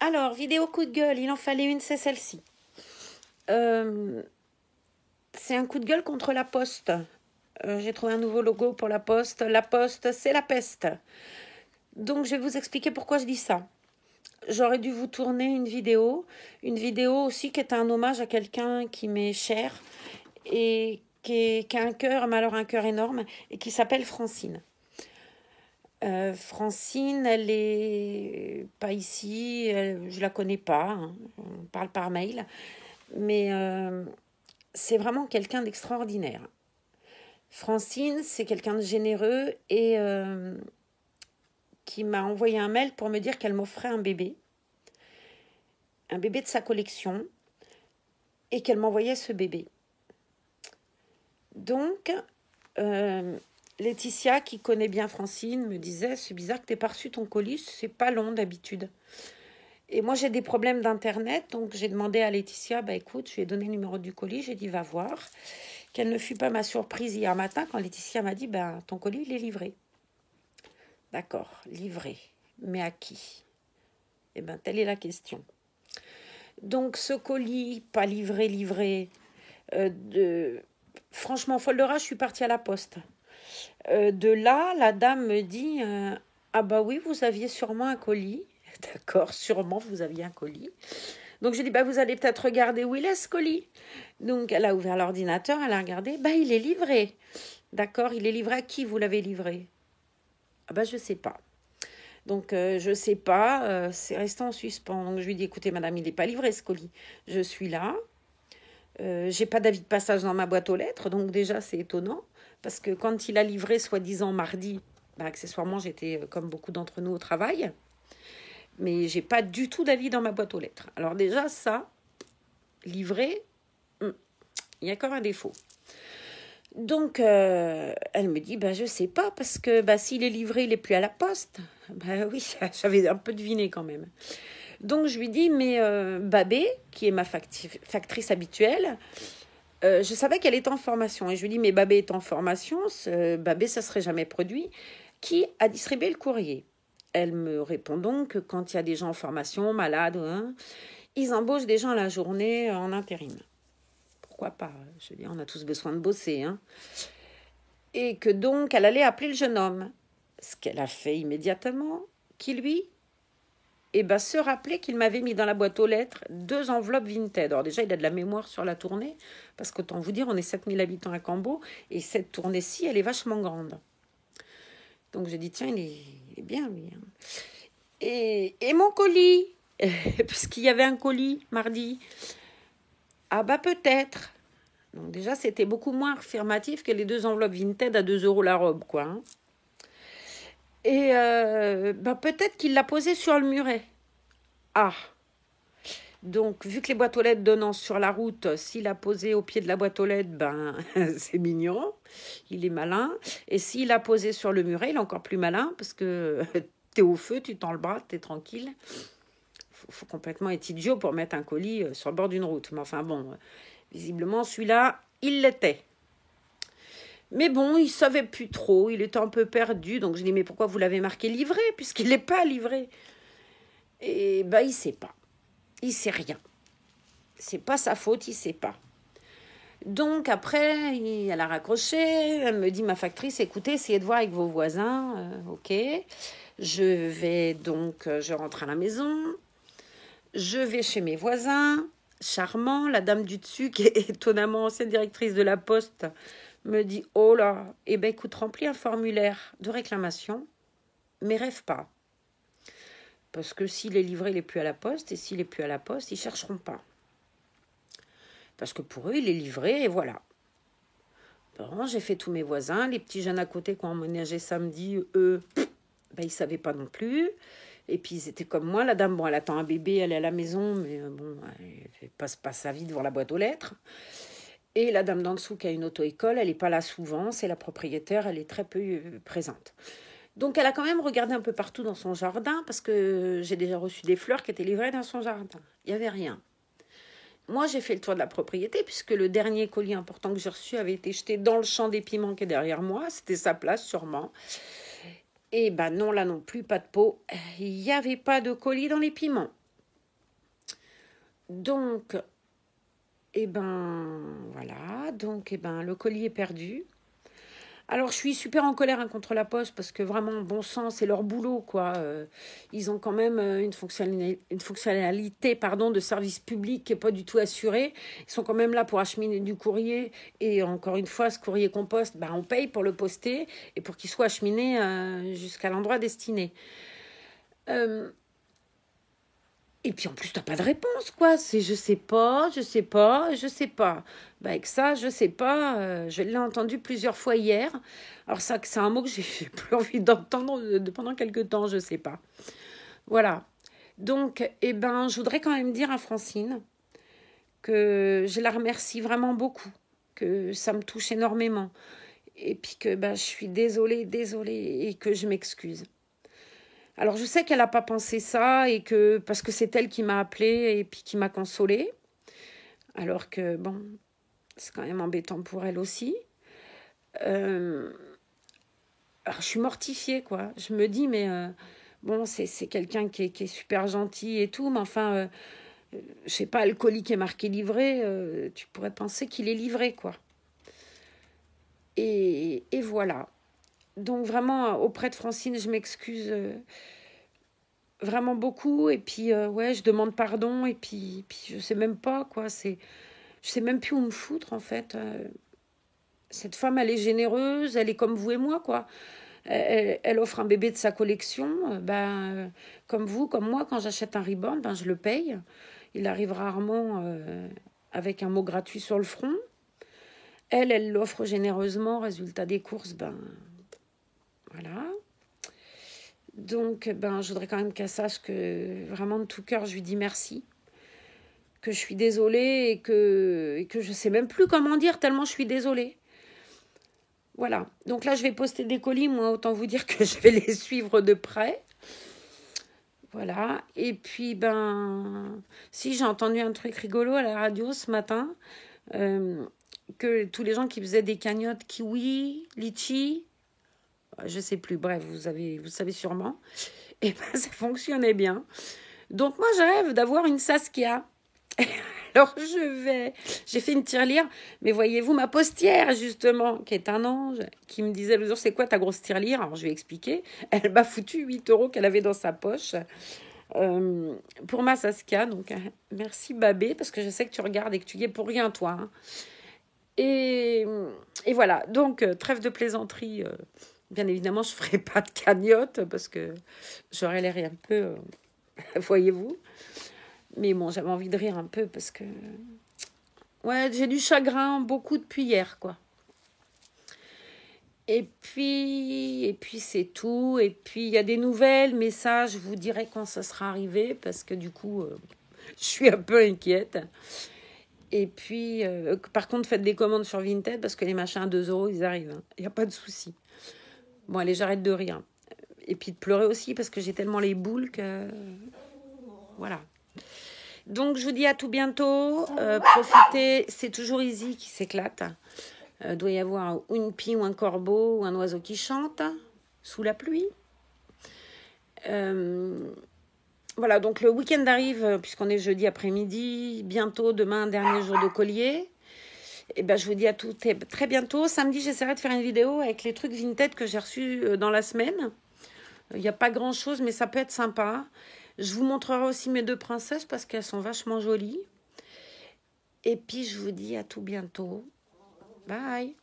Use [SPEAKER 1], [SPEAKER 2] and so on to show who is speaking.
[SPEAKER 1] Alors, vidéo coup de gueule, il en fallait une, c'est celle-ci. C'est un coup de gueule contre la Poste. J'ai trouvé un nouveau logo pour la Poste. La Poste, c'est la peste. Donc, je vais vous expliquer pourquoi je dis ça. J'aurais dû vous tourner une vidéo aussi qui est un hommage à quelqu'un qui m'est cher et qui a un cœur, mais alors un cœur énorme, et qui s'appelle Francine. Francine, elle est pas ici, je la connais pas, hein, on parle par mail, mais c'est vraiment quelqu'un d'extraordinaire. Francine, c'est quelqu'un de généreux et qui m'a envoyé un mail pour me dire qu'elle m'offrait un bébé de sa collection, et qu'elle m'envoyait ce bébé. Donc, Laetitia, qui connaît bien Francine, me disait « C'est bizarre que tu n'aies pas reçu ton colis, c'est pas long d'habitude. » Et moi, j'ai des problèmes d'internet, donc j'ai demandé à Laetitia, écoute, je lui ai donné le numéro du colis, j'ai dit va voir. Quelle ne fut pas ma surprise hier matin quand Laetitia m'a dit ton colis, il est livré. D'accord, livré. Mais à qui? Eh bien, telle est la question. Donc, ce colis, pas livré, franchement, folle de rage, je suis partie à la poste. De là, la dame me dit ah bah oui, vous aviez sûrement un colis. D'accord, sûrement vous aviez un colis. Donc je dis vous allez peut-être regarder où il est ce colis. Donc elle a ouvert l'ordinateur, elle a regardé, il est livré. D'accord, il est livré à qui vous l'avez livré? Ah je sais pas. Donc je sais pas, c'est resté en suspens. Donc je lui dis écoutez madame, il n'est pas livré ce colis. Je suis là. J'ai pas d'avis de passage dans ma boîte aux lettres, donc déjà c'est étonnant. Parce que quand il a livré, soi-disant mardi, accessoirement, j'étais, comme beaucoup d'entre nous, au travail. Mais j'ai pas du tout d'avis dans ma boîte aux lettres. Alors déjà, ça, livré, il y a comme un défaut. Donc, elle me dit, je sais pas, parce que s'il est livré, il est plus à la poste. Oui, j'avais un peu deviné quand même. Donc, je lui dis, mais Babé, qui est ma factrice habituelle, je savais qu'elle était en formation. Et je lui dis, mais Babé est en formation, Babé, ça ne serait jamais produit. Qui a distribué le courrier? Elle me répond donc que quand il y a des gens en formation, malades, ils embauchent des gens la journée en intérim. Pourquoi pas? Je dis, on a tous besoin de bosser. Et que donc, elle allait appeler le jeune homme. Ce qu'elle a fait immédiatement, qui lui se rappelait qu'il m'avait mis dans la boîte aux lettres 2 enveloppes Vinted. Alors déjà, il a de la mémoire sur la tournée, parce qu'autant vous dire, on est 7000 habitants à Cambo, et cette tournée-ci, elle est vachement grande. Donc j'ai dit, tiens, il est bien, lui. Et mon colis, puisqu'il y avait un colis mardi, peut-être. Donc déjà, c'était beaucoup moins affirmatif que les 2 enveloppes Vinted à 2 € la robe, quoi. Et peut-être qu'il l'a posé sur le muret. Ah, donc vu que les boîtes aux lettres donnant sur la route, s'il a posé au pied de la boîte aux lettres, c'est mignon, il est malin. Et s'il a posé sur le muret, il est encore plus malin, parce que t'es au feu, tu tends le bras, t'es tranquille. Faut complètement être idiot pour mettre un colis sur le bord d'une route. Mais enfin bon, visiblement celui-là, il l'était. Mais bon, il savait plus trop, il était un peu perdu. Donc je dis, mais pourquoi vous l'avez marqué livré, puisqu'il n'est pas livré? Et il sait pas. Il sait rien. C'est pas sa faute, il sait pas. Donc après, elle a raccroché. Elle me dit, ma factrice, écoutez, essayez de voir avec vos voisins. Ok. Je rentre à la maison. Je vais chez mes voisins. Charmant. La dame du dessus, qui est étonnamment ancienne directrice de la Poste, me dit, oh là, écoute, remplis un formulaire de réclamation, mais rêve pas. Parce que s'il est livré, il n'est plus à la poste. Et s'il n'est plus à la poste, ils ne chercheront pas. Parce que pour eux, il est livré et voilà. Bon, j'ai fait tous mes voisins. Les petits jeunes à côté qui ont emménagé samedi, eux, ils ne savaient pas non plus. Et puis, ils étaient comme moi. La dame, elle attend un bébé, elle est à la maison. Mais elle ne passe pas sa vie devant la boîte aux lettres. Et la dame d'en dessous qui a une auto-école, elle n'est pas là souvent. C'est la propriétaire, elle est très peu présente. Donc, elle a quand même regardé un peu partout dans son jardin parce que j'ai déjà reçu des fleurs qui étaient livrées dans son jardin. Il n'y avait rien. Moi, j'ai fait le tour de la propriété puisque le dernier colis important que j'ai reçu avait été jeté dans le champ des piments qui est derrière moi. C'était sa place, sûrement. Et non, là non plus, pas de peau. Il n'y avait pas de colis dans les piments. Donc, eh ben, voilà. Donc, eh ben, le colis est perdu. Alors, je suis super en colère contre la Poste parce que vraiment, bon sang, c'est leur boulot, quoi. Ils ont quand même une fonctionnalité pardon, de service public qui n'est pas du tout assurée. Ils sont quand même là pour acheminer du courrier. Et encore une fois, ce courrier qu'on poste, ben, on paye pour le poster et pour qu'il soit acheminé jusqu'à l'endroit destiné. Euh, Et puis en plus, t'as pas de réponse, quoi. C'est je sais pas, je sais pas, je sais pas. Bah, avec ça, je sais pas, je l'ai entendu plusieurs fois hier. Alors ça, c'est un mot que j'ai plus envie d'entendre pendant quelques temps, je sais pas. Voilà. Donc, eh ben, je voudrais quand même dire à Francine que je la remercie vraiment beaucoup, que ça me touche énormément. Et puis que ben, je suis désolée, et que je m'excuse. Alors je sais qu'elle n'a pas pensé ça et que parce que c'est elle qui m'a appelée et puis qui m'a consolée. Alors que bon, c'est quand même embêtant pour elle aussi. Euh, alors je suis mortifiée quoi. Je me dis mais bon c'est quelqu'un qui est super gentil et tout, mais enfin je sais pas, le colis qui est marqué livré, tu pourrais penser qu'il est livré quoi. Et voilà. Donc vraiment auprès de Francine, je m'excuse. Vraiment beaucoup et puis ouais je demande pardon et puis je sais même pas quoi je sais même plus où me foutre en fait. Cette femme elle est généreuse, elle est comme vous et moi quoi, elle offre un bébé de sa collection, comme vous comme moi quand j'achète un Reborn ben je le paye, il arrive rarement avec un mot gratuit sur le front. Elle l'offre généreusement, résultat des courses ben voilà. Donc ben je voudrais quand même qu'elle sache que vraiment de tout cœur je lui dis merci, que je suis désolée et que je sais même plus comment dire tellement je suis désolée. Voilà. Donc là, je vais poster des colis. Moi, autant vous dire que je vais les suivre de près. Voilà. Et puis, ben, si j'ai entendu un truc rigolo à la radio ce matin, euh, que tous les gens qui faisaient des cagnottes kiwi, litchi, je sais plus, bref, vous savez sûrement, et ben ça fonctionnait bien. Donc moi, je rêve d'avoir une Saskia. Alors j'ai fait une tirelire, mais voyez-vous, ma postière, justement, qui est un ange, qui me disait le jour, c'est quoi ta grosse tirelire? Alors je lui ai expliqué, elle m'a foutu 8 euros qu'elle avait dans sa poche pour ma Saskia. Donc merci Babé, parce que je sais que tu regardes et que tu y es pour rien, toi. Hein. Et, et voilà, donc trêve de plaisanterie. Bien évidemment, je ne ferai pas de cagnotte, parce que j'aurais l'air un peu, voyez-vous. Mais bon, j'avais envie de rire un peu parce que... Ouais, j'ai du chagrin, beaucoup depuis hier, quoi. Et puis c'est tout. Et puis, il y a des nouvelles, mais ça, je vous dirai quand ça sera arrivé, parce que du coup, je suis un peu inquiète. Et puis, par contre, faites des commandes sur Vinted, parce que les machins à 2 euros, ils arrivent. Hein. Il n'y a pas de souci. Bon, allez, j'arrête de rire. Et puis de pleurer aussi, parce que j'ai tellement les boules que... Voilà. Donc, je vous dis à tout bientôt. Profitez, c'est toujours Easy qui s'éclate. Doit y avoir une pie ou un corbeau ou un oiseau qui chante sous la pluie. Voilà, donc le week-end arrive, puisqu'on est jeudi après-midi. Bientôt, demain, dernier jour de collier. Et ben, je vous dis à tout très bientôt. Samedi, j'essaierai de faire une vidéo avec les trucs Vinted que j'ai reçus dans la semaine. Il n'y a pas grand-chose, mais ça peut être sympa. Je vous montrerai aussi mes 2 princesses parce qu'elles sont vachement jolies. Et puis, je vous dis à tout bientôt. Bye.